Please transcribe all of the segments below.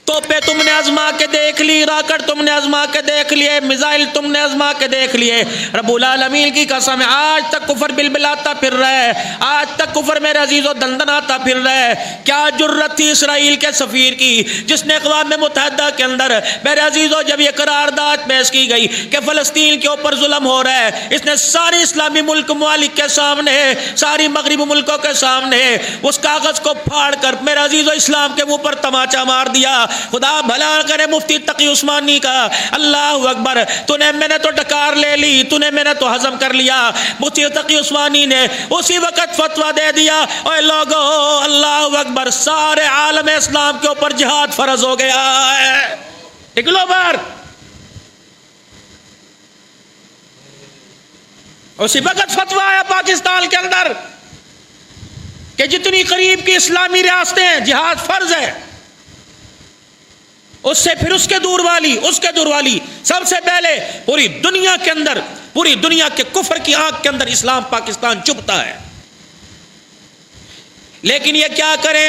توپے تم نے آزما کے دیکھ لی، راکٹ تم نے آزما کے دیکھ لیے، میزائل تم نے آزما کے دیکھ لیے، رب العالمین کی قسم ہے آج تک کفر بلبلاتا پھر رہا ہے، آج تک کفر میرے عزیزو دندناتا پھر رہا ہے۔ کیا جرت تھی اسرائیل کے سفیر کی جس نے اقوام متحدہ کے اندر میرے عزیزو جب یہ قرارداد پیش کی گئی کہ فلسطین کے اوپر ظلم ہو رہا ہے، اس نے سارے اسلامی ملک ممالک کے سامنے، ساری مغربی ملکوں کے سامنے اس کاغذ کو پھاڑ کر میرے عزیزو اسلام کے منہ پر تماچا مار دیا۔ خدا بھلا کرے مفتی تقی عثمانی کا، اللہ اکبر، تو نے میں نے تو ڈکار لے لی، تو نے میں نے تو ہضم کر لیا۔ مفتی تقی عثمانی نے اسی وقت فتویٰ دے دیا، اے لوگو اللہ اکبر، سارے عالم اسلام کے اوپر جہاد فرض ہو گیا ہے۔ اگلو بار اسی وقت فتویٰ آیا پاکستان کے اندر کہ جتنی قریب کی اسلامی ریاستیں ہیں جہاد فرض ہے، اس سے پھر اس کے دور والی سب سے پہلے پوری دنیا کے اندر، پوری دنیا کے کفر کی آنکھ کے اندر اسلام پاکستان چبھتا ہے۔ لیکن یہ کیا کریں،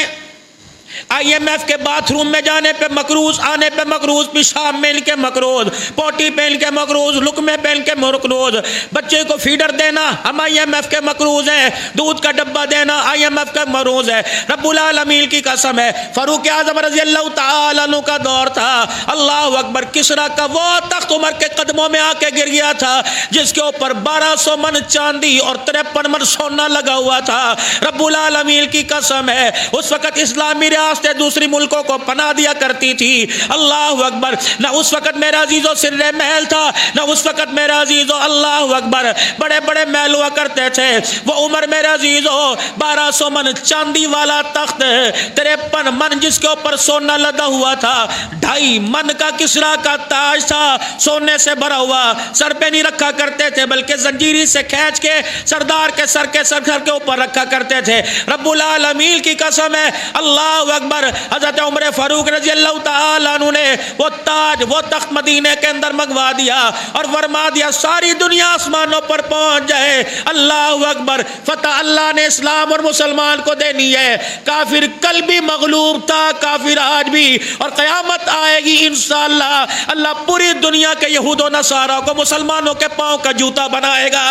آئی ایم ایف کے باتھ روم میں جانے پہ مقروض، آنے پہ مقروض، پیشاب میں ان کے مقروض، پوٹی پہ ان کے مقروض، لقمے پہ ان کے مقروض، بچے کو فیڈر دینا ہم آئی ایم ایف کے مقروض ہیں، دودھ کا ڈبہ دینا آئی ایم ایف کا مقروض ہے۔ رب العالمین کی قسم ہے، فاروق اعظم رضی اللہ تعالیٰ عنہ کا دور تھا، اللہ اکبر، کسریٰ کا وہ تخت عمر کے قدموں میں آ کے گر گیا تھا جس کے اوپر 1200 من چاندی اور 53 من سونا لگا ہوا تھا۔ رب العالمین کی قسم ہے، اس وقت اسلامی ریاستیں دوسری ملکوں کو پناہ دیا کرتی تھی، اللہ اکبر، نہ اس وقت میرا عزیزو سر محل تھا، نہ اس وقت میرا عزیزو اللہ اکبر بڑے بڑے محل ہوا کرتے تھے۔ وہ عمر میرا عزیزو 1200 من چاندی والا تخت، 53 من جس کے اوپر سونا لدا ہوا تھا، 2.5 من کا کسریٰ کا تاج تھا، سونے سے بھرا ہوا، سر پہ نہیں رکھا کرتے تھے بلکہ زنجیری سے کھینچ کے سردار کے سر کے اوپر رکھا کرتے تھے۔ رب العالمین کی قسم ہے، اللہ اکبر، حضرت عمر فاروق رضی اللہ تعالیٰ عنہ نے وہ تاج، وہ تخت مدینے کے اندر منگوا دیا اور فرما دیا ساری دنیا آسمانوں پر پہنچ جائے، اللہ اکبر، فتح اللہ نے اسلام اور مسلمان کو دینی ہے۔ کافر کل بھی مغلوب تھا، کافر آج بھی، اور قیامت آئے گی انشاءاللہ اللہ پوری دنیا کے یہود و نصارہ کو مسلمانوں کے پاؤں کا جوتا بنائے گا۔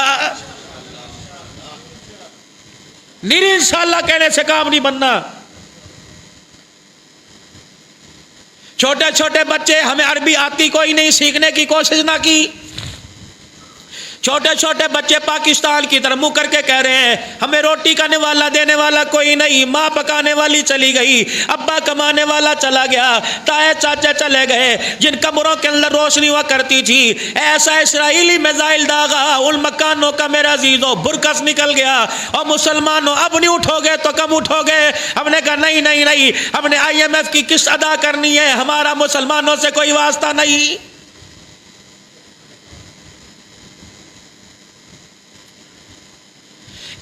نہیں انشاءاللہ کہنے سے کام نہیں بننا۔ چھوٹے چھوٹے بچے، ہمیں عربی آتی کوئی نہیں، سیکھنے کی کوشش نہ کی، چھوٹے چھوٹے بچے پاکستان کی طرف منہ کر کے کہہ رہے ہیں ہمیں روٹی کا نوالا دینے والا کوئی نہیں، ماں پکانے والی چلی گئی، ابا کمانے والا چلا گیا، تائے چاچے چلے گئے، جن قبروں کے اندر روشنی ہوا کرتی تھی ایسا اسرائیلی میزائل داغا ان مکانوں کا میرا عزیزو برکس نکل گیا۔ اور مسلمانوں اب نہیں اٹھو گے تو کب اٹھو گے؟ ہم نے کہا نہیں، ہم نے آئی ایم ایف کی قسط ادا کرنی ہے، ہمارا مسلمانوں سے کوئی واسطہ نہیں۔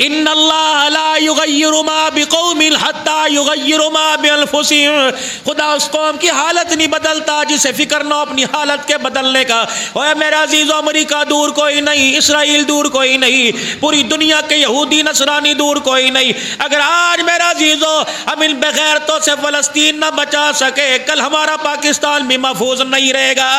ان اللہ لا یغیر ما بقوم حتی یغیر ما بانفسہم، خدا اس قوم کی حالت نہیں بدلتا جسے فکر نہ ہو اپنی حالت کے بدلنے کا۔ اوے میرا عزیزو، امریکہ دور کوئی نہیں، اسرائیل دور کوئی نہیں، پوری دنیا کے یہودی نصرانی دور کوئی نہیں۔ اگر آج میرا عزیزو ہم ان بغیرتوں سے فلسطین نہ بچا سکے، کل ہمارا پاکستان بھی محفوظ نہیں رہے گا۔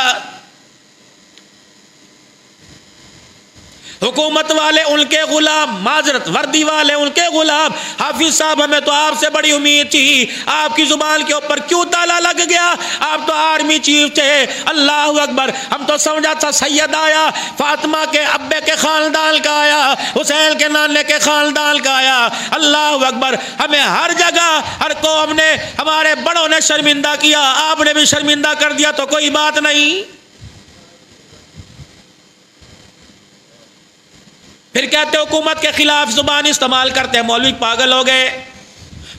حکومت والے ان کے غلام، معذرت وردی والے ان کے غلام۔ حافظ صاحب ہمیں تو آپ سے بڑی امید تھی، آپ کی زبان کے اوپر کیوں تالا لگ گیا؟ آپ تو آرمی چیف تھے، اللہ اکبر، ہم تو سمجھا تھا سید آیا، فاطمہ کے ابے کے خاندان کا آیا، حسین کے نانے کے خاندان کا آیا، اللہ اکبر۔ ہمیں ہر جگہ ہر قوم نے، ہمارے بڑوں نے شرمندہ کیا، آپ نے بھی شرمندہ کر دیا تو کوئی بات نہیں۔ پھر کہتے حکومت کے خلاف زبان استعمال کرتے ہیں، مولوی پاگل ہو گئے،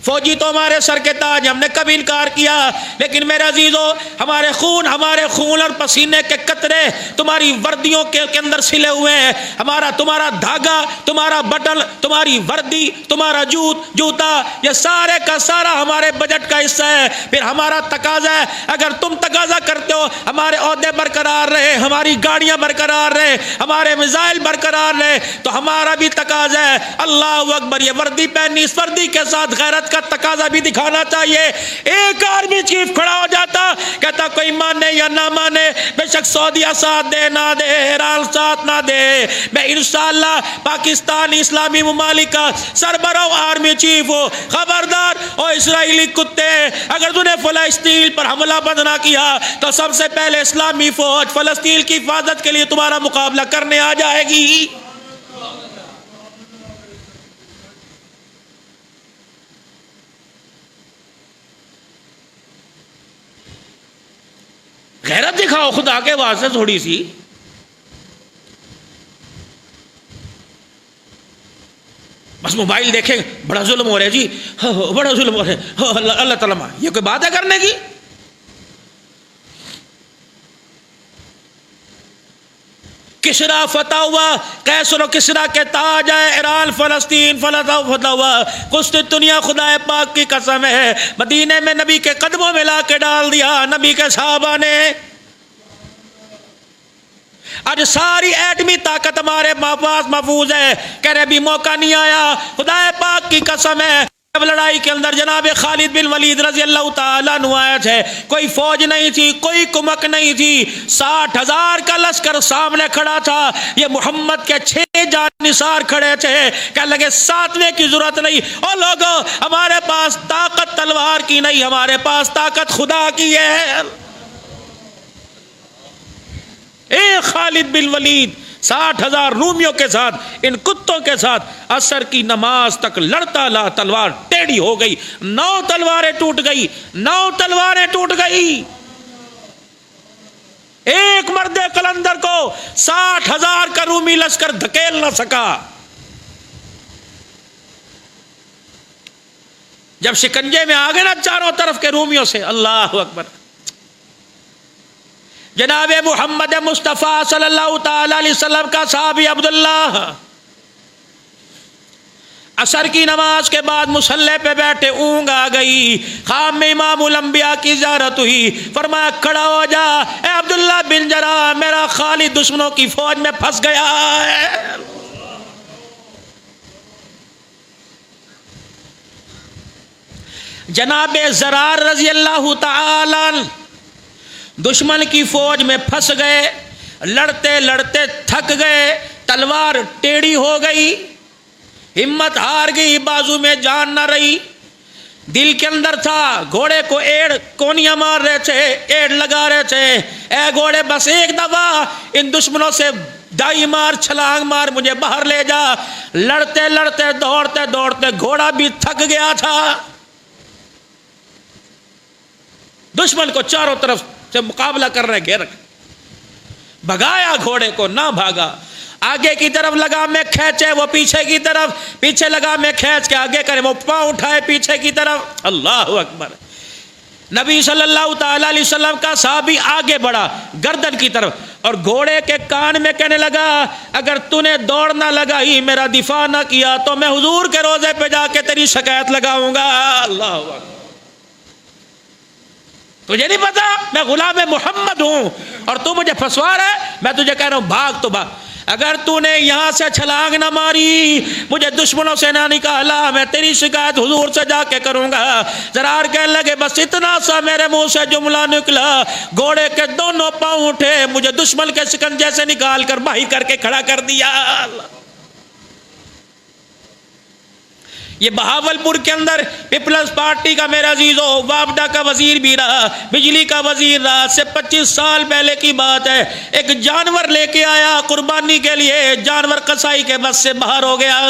فوجی تو ہمارے سر کے تاج، ہم نے کبھی انکار کیا، لیکن میرے عزیزو ہمارے خون اور پسینے کے قطرے تمہاری وردیوں کے اندر سلے ہوئے ہیں، تمہارا دھاگا، تمہارا بٹن، تمہاری وردی، تمہارا جوتا، یہ سارے کا سارا ہمارے بجٹ کا حصہ ہے۔ پھر ہمارا تقاضا ہے، اگر تم تقاضا کرتے ہو ہمارے عہدے برقرار رہے، ہماری گاڑیاں برقرار رہے، ہمارے میزائل برقرار رہے، تو ہمارا بھی تقاضا ہے اللہ اکبر یہ وردی پہننی، اس وردی کے ساتھ غیرت کا تقاضا بھی دکھانا چاہیے۔ ایک آرمی چیف کھڑا ہو جاتا، کہتا کوئی مانے یا نہ مانے، بے شک سعودیہ ساتھ دے نہ دے، ایران ساتھ نہ دے، میں انشاءاللہ پاکستان اسلامی ممالک کا سربراہ آرمی چیف ہو، خبردار او اسرائیلی کتے، اگر تُو نے فلسطین پر حملہ بند نہ کیا تو سب سے پہلے اسلامی فوج فلسطین کی حفاظت کے لیے تمہارا مقابلہ کرنے آ جائے گی۔ غیرت دکھاؤ خدا کے واسطے تھوڑی سی۔ بس موبائل دیکھیں بڑا ظلم ہو رہا ہے جی، بڑا ظلم ہو رہا ہے، اللہ تعالیٰ، یہ کوئی بات ہے کرنے کی؟ کسرا فتح ہوا، قیصر و کسرا کے تاج ہے، ایران فلسطین فتح ہوا، قسطنطنیہ خدا پاک کی قسم ہے مدینے میں نبی کے قدموں میں لا کے ڈال دیا نبی کے صحابہ نے۔ آج ساری ایٹمی طاقت ہمارے پاس محفوظ ہے، کہہ رہے بھی موقع نہیں آیا، خدا پاک کی قسم ہے جب لڑائی کے اندر جناب خالد بن ولید رضی اللہ تعالیٰ عنہ آئے تھے، کوئی فوج نہیں تھی، کوئی کمک نہیں تھی، 60,000 کا لشکر سامنے کھڑا تھا، یہ محمد کے 6 جانثار کھڑے تھے، کہنے لگے 7ویں کی ضرورت نہیں، او لوگو ہمارے پاس طاقت تلوار کی نہیں، ہمارے پاس طاقت خدا کی ہے۔ ایک خالد بن ولید 60,000 رومیوں کے ساتھ، ان کتوں کے ساتھ عصر کی نماز تک لڑتا لا، تلوار ٹیڑھی ہو گئی، 9 تلواریں ٹوٹ گئی، 9 تلواریں ٹوٹ گئی۔ ایک مرد قلندر کو 60,000 کا رومی لشکر دھکیل نہ سکا۔ جب شکنجے میں آ گئے نا چاروں طرف کے رومیوں سے، اللہ اکبر، جناب محمد مصطفیٰ صلی اللہ تعالی علیہ وسلم کا صحابی عبداللہ عصر کی نماز کے بعد مصلی پہ بیٹھے، اونگ آ گئی، خام میں امام الانبیاء کی زیارت ہوئی، فرمایا کھڑا ہو جا اے عبداللہ بن جراح، میرا خالد دشمنوں کی فوج میں پھنس گیا ہے۔ جناب زرار رضی اللہ تعالی دشمن کی فوج میں پھنس گئے، لڑتے لڑتے تھک گئے، تلوار ٹیڑھی ہو گئی، ہمت ہار گئی، بازو میں جان نہ رہی، دل کے اندر تھا گھوڑے کو ایڑ کونیاں مار رہے تھے، ایڑ لگا رہے تھے، اے گھوڑے بس ایک دفعہ ان دشمنوں سے دائی مار، چھلانگ مار، مجھے باہر لے جا۔ لڑتے لڑتے دوڑتے دوڑتے گھوڑا بھی تھک گیا تھا، دشمن کو چاروں طرف سے مقابلہ کر رہے، گھیر بھگایا گھوڑے کو، نہ بھاگا، آگے کی طرف لگام میں کھینچے وہ پیچھے کی طرف، پیچھے لگام میں کھینچ کے آگے کرے وہ پاؤں اٹھائے پیچھے کی طرف، اللہ اکبر۔ نبی صلی اللہ تعالی علیہ وسلم کا صحابی آگے بڑھا گردن کی طرف اور گھوڑے کے کان میں کہنے لگا اگر تو نے دوڑ نہ لگائی، میرا دفاع نہ کیا تو میں حضور کے روزے پہ جا کے تیری شکایت لگاؤں گا۔ اللہ اکبر، تجھے نہیں پتا میں غلام محمد ہوں اور تو مجھے پھنسوا رہا ہے، میں تجھے کہہ رہا ہوں بھاگ تو بھاگ، اگر تو نے یہاں سے چھلانگ نہ ماری، مجھے دشمنوں سے نہ نکالا، میں تیری شکایت حضور سے جا کے کروں گا۔ زرار کہنے لگے بس اتنا سا میرے منہ سے جملہ نکلا، گھوڑے کے دونوں پاؤں اٹھے، مجھے دشمن کے شکنجے سے نکال کر باہی کر کے کھڑا کر دیا۔ یہ بہاولپور کے اندر پیپلز پارٹی کا میرا عزیزو وابڈا کا وزیر بھی رہا، بجلی کا وزیر رہا، سے 25 سال پہلے کی بات ہے، ایک جانور لے کے آیا قربانی کے لیے، جانور قصائی کے بس سے باہر ہو گیا،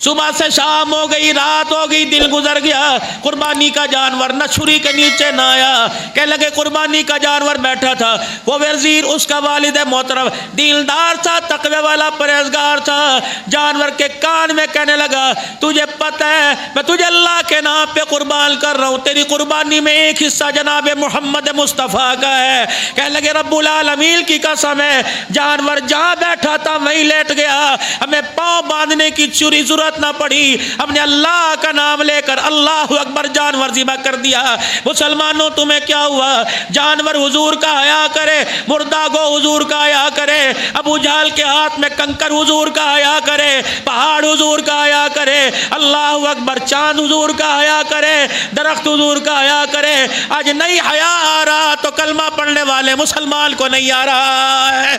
صبح سے شام ہو گئی، رات ہو گئی، دل گزر گیا، قربانی کا جانور نہ چھری کے نیچے نہ آیا، کہنے لگے قربانی کا جانور بیٹھا تھا، وہ وزیر اس کا والد محترم دیندار تھا، تقوی والا پرہیزگار تھا، جانور کے کان میں کہنے لگا تجھے پتہ ہے میں تجھے اللہ کے نام آپ پہ قربان کر رہا ہوں، تیری قربانی میں ایک حصہ جناب محمد مصطفیٰ کا ہے۔ کہنے لگے رب العالمین کی قسم ہے، جانور جہاں بیٹھا تھا وہیں لیٹ گیا، ہمیں پاؤں باندھنے کی چوری ضرورت نہ پڑی، ہم نے اللہ کا نام لے کر اللہ اکبر جانور ذبح کر دیا۔ مسلمانوں تمہیں کیا ہوا؟ جانور حضور کا حیا کرے، مردہ گو حضور کا حیا کرے، ابو جہل کے ہاتھ میں کنکر حضور کا حیا کرے، پہاڑ حضور کا حیا کرے، اللہ اکبر چاند حضور کا حیا کرے، درخت حضور کا حیا کرے۔ آج نہیں حیا آ رہا تو کلمہ پڑھنے والے مسلمان کو نہیں آ رہا ہے۔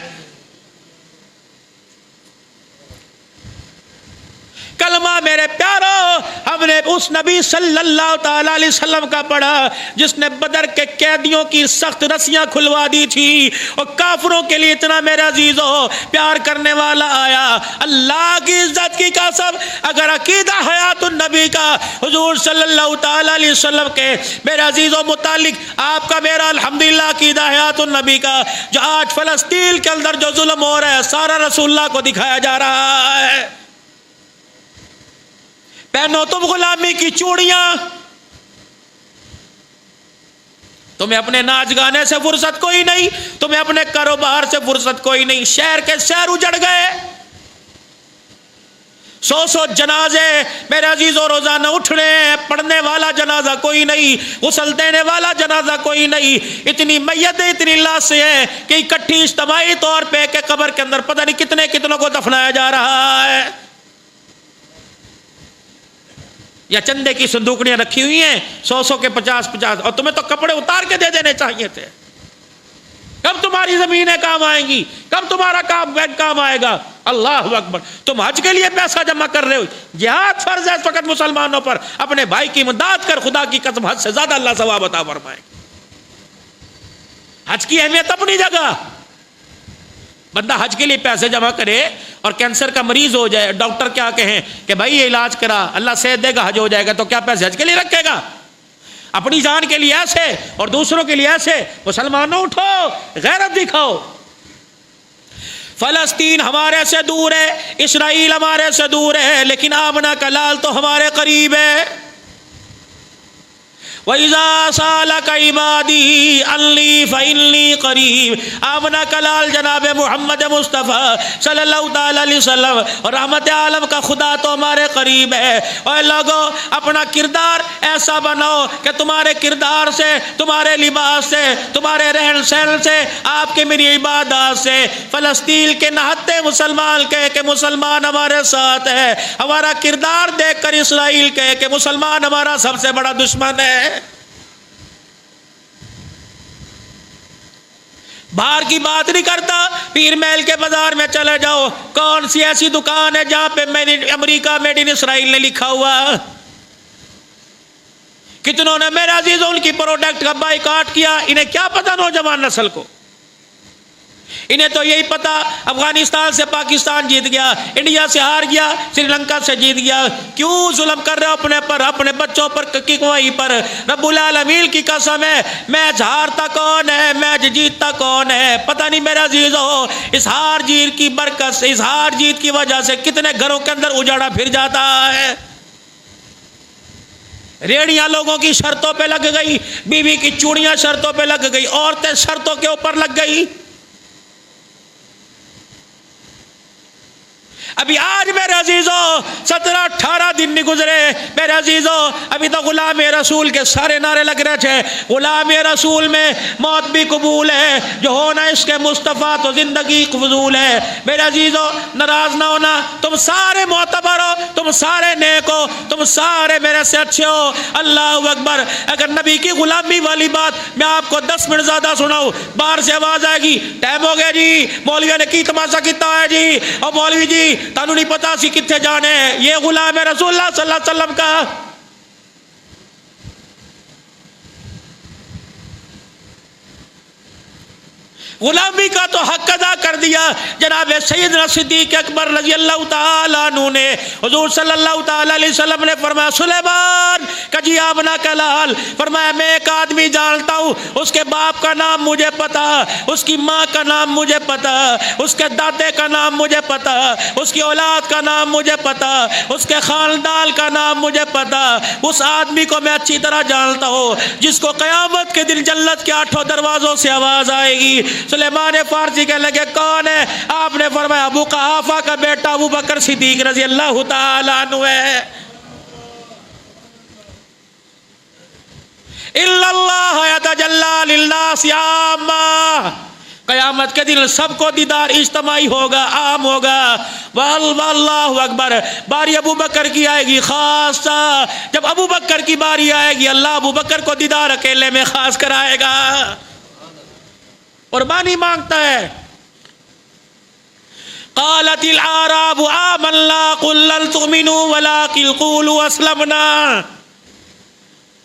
کلمہ میرے پیارو ہم نے اس نبی صلی اللہ تعالی علیہ وسلم کا پڑھا جس نے بدر کے قیدیوں کی سخت رسیاں کھلوا دی تھی، اور کافروں کے لیے اتنا میرے عزیزو پیار کرنے والا آیا۔ اللہ کی عزت کی قسم، اگر عقیدہ حیات النبی کا حضور صلی اللہ تعالی علیہ وسلم کے میرے عزیزو متعلق آپ کا میرا الحمدللہ عقیدہ حیات النبی کا، جو آج فلسطین کے اندر جو ظلم ہو رہا ہے سارا رسول اللہ کو دکھایا جا رہا ہے۔ پہنو تم غلامی کی چوڑیاں، تمہیں اپنے ناچ گانے سے فرصت کوئی نہیں، تمہیں اپنے کاروبار سے فرصت کوئی نہیں، شہر کے شہر اجڑ گئے، 100 جنازے میرے عزیزو روزانہ اٹھنے ہیں، پڑھنے والا جنازہ کوئی نہیں، غسل دینے والا جنازہ کوئی نہیں، اتنی میتیں اتنی لاشیں ہیں کہ اکٹھی اجتماعی طور پہ کہ قبر کے اندر پتہ نہیں کتنوں کو دفنایا جا رہا ہے، یا چندے کی صندوقڑیاں رکھی ہوئی ہیں 100 کے 50، اور تمہیں تو کپڑے اتار کے دے دینے چاہیے تھے۔ کب تمہاری زمینیں کام آئیں گی؟ کب تمہارا بینک کام آئے گا؟ اللہ اکبر، تم حج کے لیے پیسہ جمع کر رہے ہو، جہاد فرض ہے اس وقت مسلمانوں پر، اپنے بھائی کی امداد کر، خدا کی قسم حج سے زیادہ اللہ ثواب عطا فرمائے۔ حج کی اہمیت اپنی جگہ، بندہ حج کے لیے پیسے جمع کرے اور کینسر کا مریض ہو جائے، ڈاکٹر کیا کہیں کہ بھائی یہ علاج کرا، اللہ صحت دے گا حج ہو جائے گا، تو کیا پیسے حج کے لیے رکھے گا؟ اپنی جان کے لیے ایسے اور دوسروں کے لیے ایسے۔ مسلمانوں اٹھو، غیرت دکھاؤ۔ فلسطین ہمارے سے دور ہے، اسرائیل ہمارے سے دور ہے، لیکن آمنہ کا لال تو ہمارے قریب ہے۔ وَإِذَا سَأَلَكَ عِبَادِي عَنِّي فَإِنِّي قَرِيبٌ۔ آمنہ کا لال جناب محمد مصطفیٰ صلی اللہ تعالی علیہ وسلم، اور رحمت عالم کا خدا تو ہمارے قریب ہے۔ اور لوگوں اپنا کردار ایسا بناؤ کہ تمہارے کردار سے، تمہارے لباس سے، تمہارے رہن سہن سے، آپ کے میری عبادات سے فلسطین کے نہتے مسلمان کہے کہ مسلمان ہمارے ساتھ ہے، ہمارا کردار دیکھ کر اسرائیل کہے کہ مسلمان ہمارا سب سے بڑا دشمن ہے۔ باہر کی بات نہیں کرتا، پیر محل کے بازار میں چلے جاؤ، کون سی ایسی دکان ہے جہاں پہ امریکہ میڈ ان اسرائیل نے لکھا ہوا؟ کتنوں نے میرے عزیزوں ان کی پروڈکٹ کا بائیکاٹ کیا۔ انہیں کیا پتا نوجوان نسل کو؟ انہیں تو یہی پتا افغانستان سے پاکستان جیت گیا، انڈیا سے ہار گیا، سری لنکا سے جیت گیا، کیوں ظلم کر رہے ہو اپنے پر، اپنے بچوں پر، کی گواہی پر؟ رب العالمین کی قسم ہے، میچ ہارتا کون ہے، میچ جیتتا کون ہے؟ پتہ نہیں میرا عزیزو، اس ہار جیت کی برکت سے، اس ہار جیت کی وجہ سے کتنے گھروں کے اندر اجاڑا پھر جاتا ہے۔ ریڑیاں لوگوں کی شرطوں پہ لگ گئی، بیوی کی چوڑیاں شرطوں پہ لگ گئی، عورتیں شرطوں کے اوپر لگ گئی۔ ابھی آج میرے عزیزو 17-18 دن نہیں گزرے میرے عزیزو، ابھی تو غلام رسول کے سارے نعرے لگ رہے تھے۔ غلام رسول میں موت بھی قبول ہے، جو ہونا اس کے مصطفیٰ تو زندگی فضول ہے۔ میرے عزیزو ناراض نہ ہونا، تم سارے معتبر ہو، تم سارے نیک ہو، تم سارے میرے سے اچھے ہو۔ اللہ اکبر۔ اگر نبی کی غلامی والی بات میں آپ کو 10 منٹ زیادہ سناؤں، باہر سے آواز آئے گی ٹائم ہو گیا جی، مولوی نے کی تماشا کیتا ہے جی، اور مولوی جی تانوں نہیں پتا سی کتنے جانے ہیں۔ یہ غلام رسول اللہ صلی اللہ علیہ وسلم کا غلامی کا تو حق ادا کر دیا. جناب سیدنا صدیق اکبر رضی اللہ تعالیٰ عنہ نے حضور صلی اللہ تعالیٰ علیہ وسلم نے فرمایا سلیمان کجی آبنا کلال، فرمایا میں ایک آدمی جانتا ہوں، اس کے باپ کا نام مجھے پتا، اس کی ماں کا نام مجھے پتا، اس کے دادے کا نام مجھے پتا، اس کی اولاد کا نام مجھے پتا، اس کے خاندان کا نام مجھے پتا. اس آدمی کو میں اچھی طرح جانتا ہوں جس کو قیامت کے دن جنت کے 8 دروازوں سے آواز آئے گی. سلیمان فارسی کہنے لگے کون ہے؟ آپ نے فرمایا ابو قحافہ کا بیٹا ابو بکر صدیق رضی اللہ تعالیٰ عنہ ہے. الا اللہ یتجلی للناس عامہ، قیامت کے دن سب کو دیدار اجتماعی ہوگا، عام ہوگا. واللہ اکبر. باری ابو بکر کی آئے گی خاصہ. جب ابو بکر کی باری آئے گی اللہ ابو بکر کو دیدار اکیلے میں خاص کرائے گا. قربانی مانگتا ہے. قالت الاعراب آمنا قل لن تؤمنوا ولكن قولوا اسلمنا.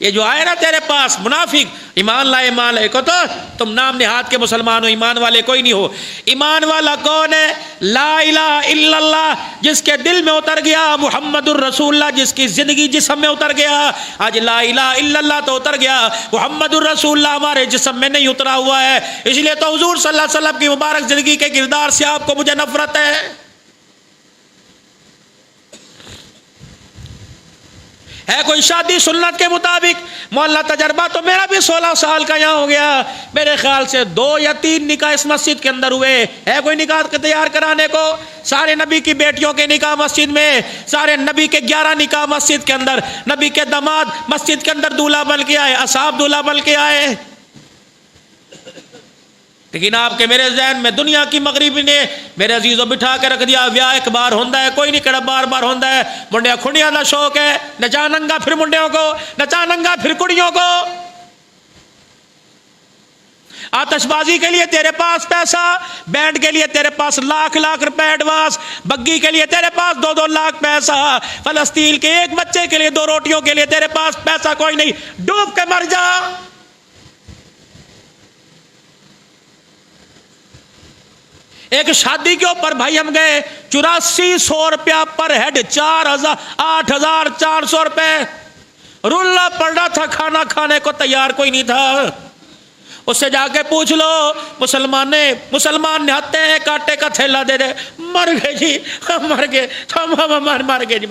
یہ جو آئے نا تیرے پاس منافق، ایمان لائے ایمان لائے کو تو تم نام نہاد کے مسلمان ہو، ایمان والے کوئی نہیں ہو. ایمان والا کون ہے؟ لا الہ الا اللہ، جس کے دل میں اتر گیا محمد الرسول اللہ، جس کی زندگی جسم میں اتر گیا. آج لا الہ الا اللہ تو اتر گیا، محمد الرسول اللہ ہمارے جسم میں نہیں اترا ہوا ہے. اس لیے تو حضور صلی اللہ علیہ وسلم کی مبارک زندگی کے کردار سے آپ کو مجھے نفرت ہے. ہے کوئی شادی سنت کے مطابق؟ مولانا تجربہ تو میرا بھی 16 سال کا یہاں ہو گیا، میرے خیال سے 2 یا 3 نکاح اس مسجد کے اندر ہوئے. ہے کوئی نکاح تیار کرانے کو؟ سارے نبی کی بیٹیوں کے نکاح مسجد میں، سارے نبی کے 11 نکاح مسجد کے اندر، نبی کے داماد مسجد کے اندر دولہا بن کے آئے، اصحاب دولہا بن کے آئے. لیکن آپ کے میرے ذہن میں دنیا کی مغربی نے میرے عزیزوں بٹھا کے رکھ دیا ویاہ ایک بار ہوندا ہے، کوئی نہیں کڑا بار بار ہوندا ہے. منڈیا کھڑیاں دا شوق ہے، نچا ننگا پھر منڈیوں کو، نچا ننگا پھر کڑیوں کو. آتش بازی کے لیے تیرے پاس پیسہ، بینڈ کے لیے تیرے پاس لاکھ لاکھ روپے ایڈوانس، بگی کے لیے تیرے پاس 2-2 لاکھ پیسہ، فلسطین کے ایک بچے کے لیے 2 روٹیوں کے لیے تیرے پاس پیسہ کوئی نہیں. ڈوب کے مر جا. ایک شادی کے اوپر بھائی ہم گئے 8400 روپیہ پر ہیڈ، 8400 روپے. رلا پڑ رہا تھا، کھانا کھانے کو تیار کوئی نہیں تھا. اس سے جا کے پوچھ لو مسلمان نے ہتے ہیں کاٹے کا تھیلا دے دے. مر گئے جی، مر گئے، مر گئے جی.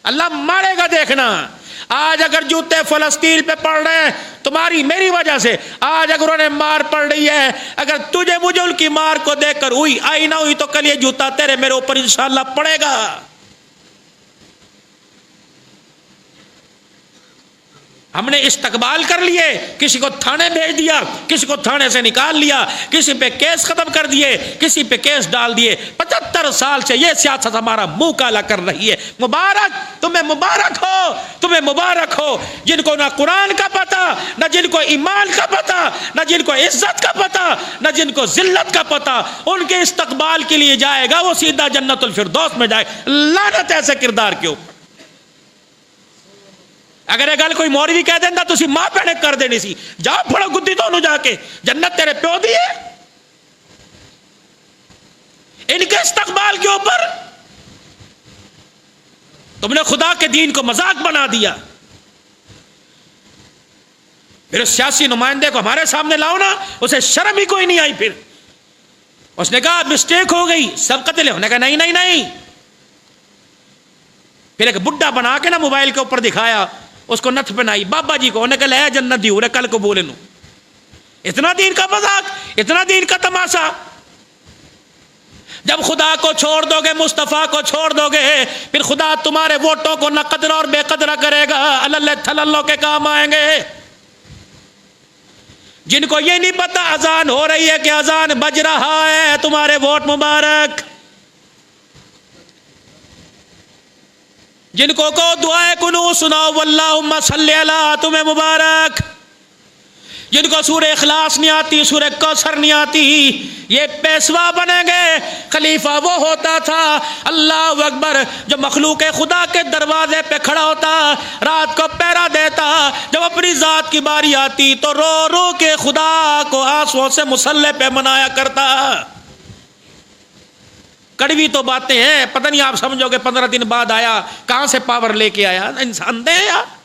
اللہ مارے گا دیکھنا. آج اگر جوتے فلسطین پہ پڑ رہے ہیں تمہاری میری وجہ سے، آج اگر انہیں مار پڑ رہی ہے، اگر تجھے مجھے ان کی مار کو دیکھ کر ہوئی آئی نہ ہوئی تو کل یہ جوتا تیرے میرے اوپر انشاءاللہ پڑے گا. ہم نے استقبال کر لیے، کسی کو تھانے بھیج دیا، کسی کو تھانے سے نکال لیا، کسی پہ کیس ختم کر دیے، کسی پہ کیس ڈال دیے. 75 سال سے یہ سیاست ہمارا منہ کالا کر رہی ہے. مبارک تمہیں، مبارک ہو تمہیں، مبارک ہو جن کو نہ قرآن کا پتہ، نہ جن کو ایمان کا پتہ، نہ جن کو عزت کا پتہ، نہ جن کو ذلت کا پتہ. ان کے استقبال کے لیے جائے گا وہ سیدھا جنت الفردوس میں جائے. لعنت ایسے کردار کے اوپر. اگر یہ گل کوئی مولوی کہہ دینا تو اسی ماں پیڑے کر دینی سی. جا پڑو گدی تو جا کے، جنت تیرے پیو دی ہے. ان کے استقبال کے اوپر تم نے خدا کے دین کو مذاق بنا دیا. پھر اس سیاسی نمائندے کو ہمارے سامنے لاؤ نا، اسے شرم ہی کوئی نہیں آئی. پھر اس نے کہا مسٹیک ہو گئی، سبقت لے. انہوں نے کہا نہیں نہیں نہیں. پھر ایک بڈھا بنا کے نا موبائل کے اوپر دکھایا، اس کو نتھ پہنائی بابا جی کو. انہیں کہا لے جنت دی ہو کل کو بولے نو. اتنا دین کا مذاق، اتنا دین کا تماشا. جب خدا کو چھوڑ دو گے، مصطفیٰ کو چھوڑ دو گے، پھر خدا تمہارے ووٹوں کو نہ قدر اور بے قدرہ کرے گا. اللہ تھللو کے کام آئیں گے. جن کو یہ نہیں پتا اذان ہو رہی ہے کہ اذان بج رہا ہے، تمہارے ووٹ مبارک. جن کو دعائے کنو سناؤ واللہم صلی علی، تمہیں مبارک. جن کو سورہ اخلاص نہیں آتی، سورہ کوثر نہیں آتی، یہ پیشوا بنیں گے. خلیفہ وہ ہوتا تھا، اللہ اکبر، جو مخلوق خدا کے دروازے پہ کھڑا ہوتا، رات کو پہرا دیتا. جب وہ اپنی ذات کی باری آتی تو رو رو کے خدا کو آنسوؤں سے مصلی پہ منایا کرتا. کڑوی تو باتیں ہیں, پتہ نہیں آپ سمجھو گے 15 دن بعد آیا, کہاں سے پاور لے کے آیا. انسان دے یار.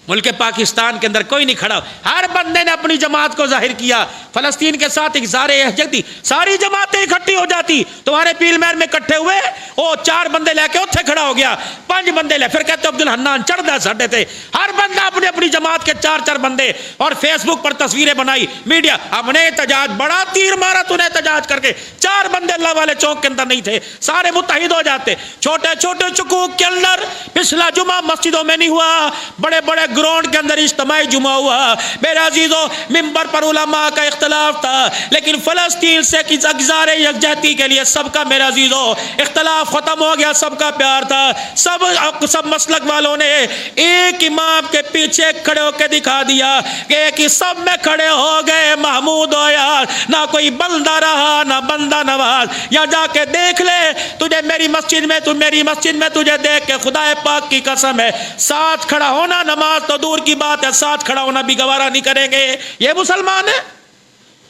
ملک پاکستان کے اندر کوئی نہیں کھڑا, ہر بندے نے اپنی جماعت کو ظاہر کیا. فلسطین کے ساتھ اظہار یکجہتی, ساری جماعتیں اکٹھی ہو جاتی. تمہارے پیل مہر میں اکٹھے ہوئے, وہ 4 بندے لے کے اتھے کھڑا ہو گیا, 5 بندے لے, پھر کہتے عبد الحنان چڑھدا ساڈے تے. ہر بندہ اپنی اپنی جماعت کے 4 بندے, اور فیس بک پر تصویریں بنائی, میڈیا ہم نے احتجاج, بڑا تیر مارا تو نے احتجاج کر کے. 4 بندے اللہ والے چوک کے اندر نہیں تھے, سارے متحد ہو جاتے. چھوٹے چھوٹے چکوک کے اندر پچھلا جمعہ مسجدوں میں نہیں ہوا, بڑے بڑے گراؤنڈ کے اندر اجتماعی جمعہ ہوا. میرے عزیزو, منبر پر علماء کا اختلاف تھا, لیکن فلسطین سے اظہار یکجہتی کے لیے سب کا, میرے عزیزو, اختلاف ختم ہو گیا. سب کا پیار تھا. سب مسلک والوں نے ایک امام کے پیچھے کھڑے ہو کے دکھا دیا کہ ایک ہی سب میں کھڑے ہو گئے. محمود ہو یار, نہ کوئی بندہ رہا نہ بندہ نواز. یا جا کے دیکھ لے, تجھے میری مسجد میں, تو میری مسجد میں تجھے دیکھ کے خدا پاک کی قسم ہے, ساتھ کھڑا ہونا نماز تو دور کی بات ہے, ساتھ کھڑا ہونا بھی گوارا نہیں کریں گے. یہ مسلمان ہے,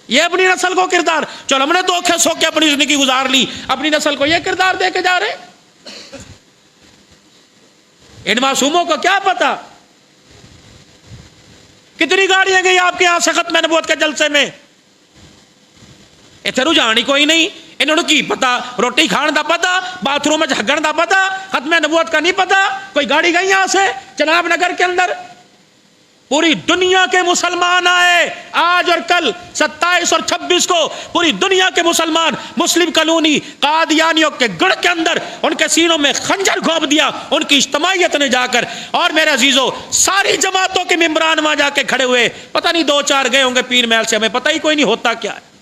یہ اپنی نسل کو کردار. چلو ہم نے دھوکے سو کے اپنی زندگی گزار لی, اپنی نسل کو یہ کردار دے کے جا رہے. ان معصوموں کو کیا پتا کتنی گاڑیاں گئی آپ کے یہاں سے ختم نبوت کے جلسے میں. اتنے رجحان ہی کوئی نہیں. انہوں نے کی پتا, روٹی کھان دا پتا, باتھ روم میں جھگڑ دا پتا, ختم نبوت کا نہیں پتا. کوئی گاڑی گئی یہاں سے جناب نگر کے اندر, پوری دنیا کے مسلمان آئے آج اور کل 27 اور 26 کو. پوری دنیا کے مسلمان مسلم کالونی قادیانیوں کے گڑھ کے اندر ان کے سینوں میں خنجر گھونپ دیا ان کی اجتماعیت نے جا کر. اور میرے عزیزو, ساری جماعتوں کے ممبران وہاں جا کے کھڑے ہوئے. پتہ نہیں 2-4 گئے ہوں گے پیر محل سے, ہمیں پتہ ہی کوئی نہیں ہوتا کیا ہے.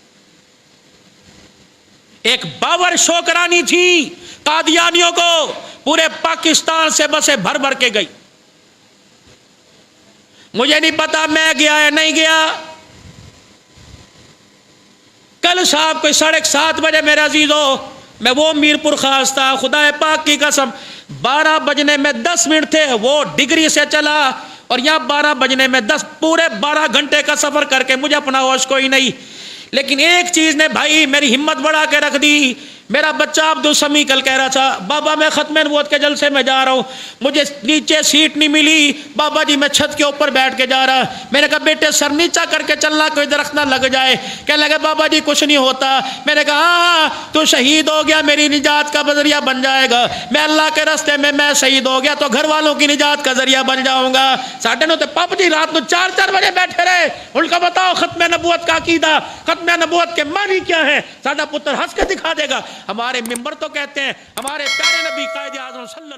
ایک باور شو کرانی تھی قادیانیوں کو, پورے پاکستان سے بسیں بھر بھر کے گئی. مجھے نہیں پتا میں گیا یا نہیں گیا. کل صاحب کوئی 7:30 بجے میرے عزیزو, میں وہ میرپور خاص تھا, خدا پاک کی قسم 12 بجنے میں 10 منٹ تھے, وہ ڈگری سے چلا, اور یہاں 12 بجنے میں 10, پورے 12 گھنٹے کا سفر کر کے مجھے اپنا ہوش کوئی نہیں. لیکن ایک چیز نے بھائی میری ہمت بڑھا کے رکھ دی. میرا بچہ عبد السمی کل کہہ رہا تھا, بابا میں ختم نبوت کے جلسے میں جا رہا ہوں, مجھے نیچے سیٹ نہیں ملی, بابا جی میں چھت کے اوپر بیٹھ کے جا رہا. میں نے کہا بیٹے سر نیچا کر کے چلنا, کوئی درخت نہ لگ جائے. کہنے لگے بابا جی کچھ نہیں ہوتا. میں نے کہا ہاں تو شہید ہو گیا, میری نجات کا ذریعہ بن جائے گا. میں اللہ کے راستے میں شہید ہو گیا تو گھر والوں کی نجات کا ذریعہ بن جاؤں گا. ساڈے نو تے پاپ جی رات کو 4 بجے بیٹھے رہے, ان کا بتاؤ ختم نبوت کا عقیدہ, ختم نبوت کے معنی کیا ہے. ساڈا پتر ہنس کے دکھا دے گا. ہمارے ممبر تو کہتے ہیں ہمارے پیارے نبی قائد اعظم صلی اللہ